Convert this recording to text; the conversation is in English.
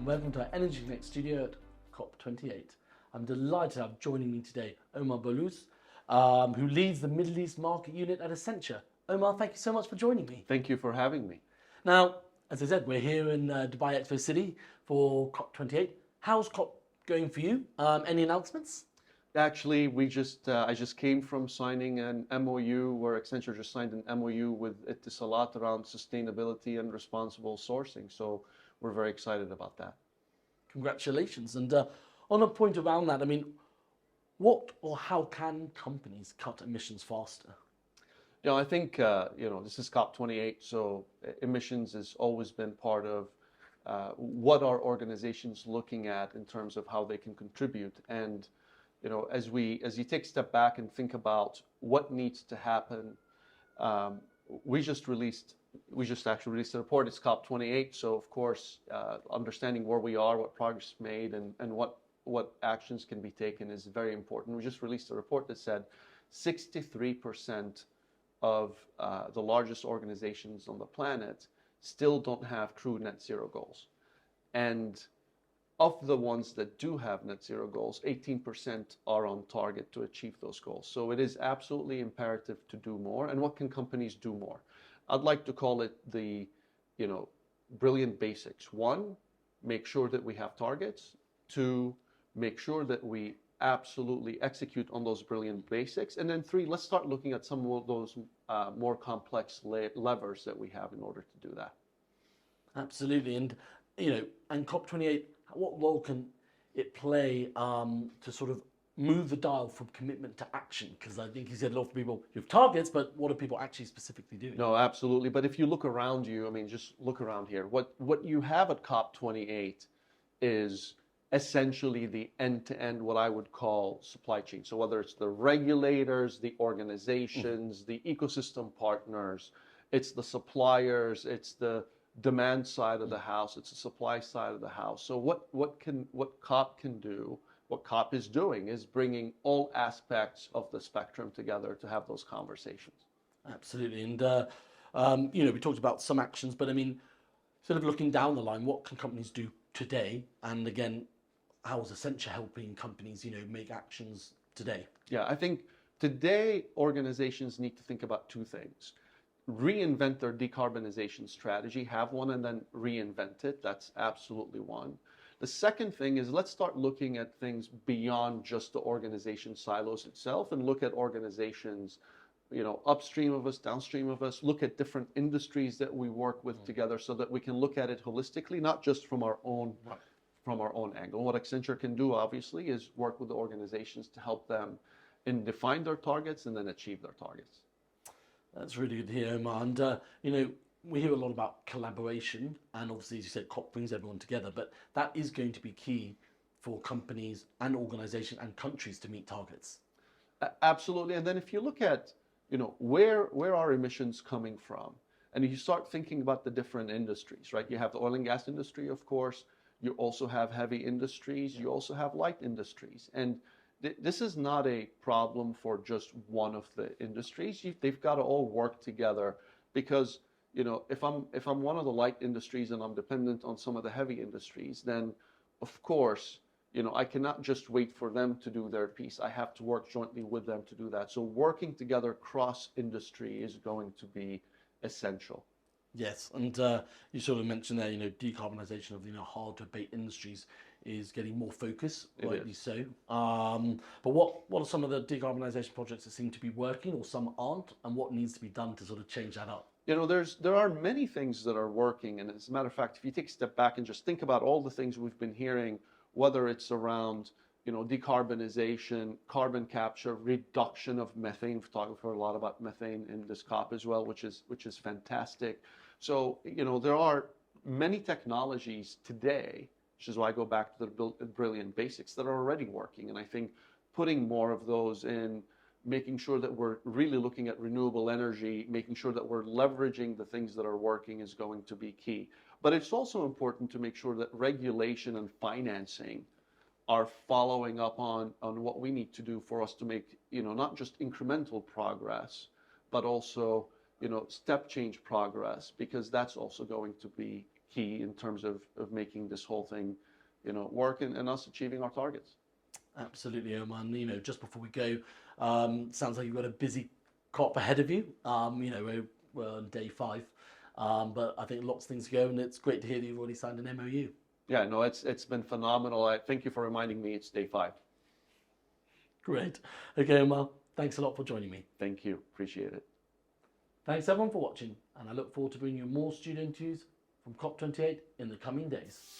welcome to our Energy Connect studio at COP28. I'm delighted to have joining me today Omar Boulos, who leads the Middle East market unit at Accenture. Omar, thank you so much for joining me. Thank you for having me. Now, as I said, we're here in Dubai Expo City for COP28. How's COP going for you? Any announcements? Actually, I just came from signing an MOU where Accenture just signed an MOU with Etisalat around sustainability and responsible sourcing. So we're very excited about that. Congratulations. And on a point around that, I mean, what or how can companies cut emissions faster? You know, I think, this is COP28, so emissions has always been part of what our organization's looking at in terms of how they can contribute. And, as you take a step back and think about what needs to happen, we just actually released a report. It's COP28, so of course, understanding where we are, what progress made, and what actions can be taken is very important. We just released a report that said 63% of the largest organizations on the planet still don't have true net zero goals. And of the ones that do have net zero goals, 18% are on target to achieve those goals. So it is absolutely imperative to do more. And what can companies do more? I'd like to call it the, brilliant basics. One, make sure that we have targets. Two, make sure that we absolutely execute on those brilliant basics. And then three, let's start looking at some of those more complex levers that we have in order to do that. Absolutely. And, and COP28, what role can it play to sort of move the dial from commitment to action? Because I think you said a lot of people, you have targets, but what are people actually specifically doing? No, absolutely. But if you look around you, just look around here. What you have at COP28 is essentially the end-to-end, what I would call supply chain. So whether it's the regulators, the organizations, the ecosystem partners, it's the suppliers, it's the demand side of the house, it's the supply side of the house. So what COP can do, what COP is doing is bringing all aspects of the spectrum together to have those conversations. Absolutely. And, we talked about some actions, but sort of looking down the line, what can companies do today? And again, how is Accenture helping companies, make actions today? Yeah, I think today organizations need to think about two things. Reinvent their decarbonization strategy, have one and then reinvent it. That's absolutely one. The second thing is let's start looking at things beyond just the organization silos itself and look at organizations, upstream of us, downstream of us, look at different industries that we work with together so that we can look at it holistically, not just from our own angle. What Accenture can do, obviously, is work with the organizations to help them define their targets and then achieve their targets. That's really good to hear, Omar. And, we hear a lot about collaboration, and obviously, as you said, COP brings everyone together, but that is going to be key for companies and organizations and countries to meet targets. Absolutely. And then if you look at, where are emissions coming from? And you start thinking about the different industries, right? You have the oil and gas industry, of course. You also have heavy industries. You also have light industries. And this is not a problem for just one of the industries. They've got to all work together because, if I'm one of the light industries and I'm dependent on some of the heavy industries, then of course, I cannot just wait for them to do their piece. I have to work jointly with them to do that. So working together cross industry is going to be essential. Yes, and you sort of mentioned there, decarbonisation of hard to abate industries is getting more focus, rightly so. But what are some of the decarbonisation projects that seem to be working, or some aren't, and what needs to be done to sort of change that up? There are many things that are working, and as a matter of fact, if you take a step back and just think about all the things we've been hearing, whether it's around decarbonization, carbon capture, reduction of methane. We've talked a lot about methane in this COP as well, which is fantastic. So there are many technologies today, which is why I go back to the brilliant basics that are already working. And I think putting more of those in, making sure that we're really looking at renewable energy, making sure that we're leveraging the things that are working is going to be key. But it's also important to make sure that regulation and financing are following up on what we need to do for us to make, not just incremental progress, but also, step change progress, because that's also going to be key in terms of making this whole thing, work and us achieving our targets. Absolutely, Omar. And, just before we go, sounds like you've got a busy COP ahead of you. We're on day 5, but I think lots of things to go, and it's great to hear that you've already signed an MOU. Yeah, no, it's been phenomenal. Thank you for reminding me it's day 5. Great. Okay, Omar, thanks a lot for joining me. Thank you. Appreciate it. Thanks everyone for watching, and I look forward to bringing you more studio interviews from COP28 in the coming days.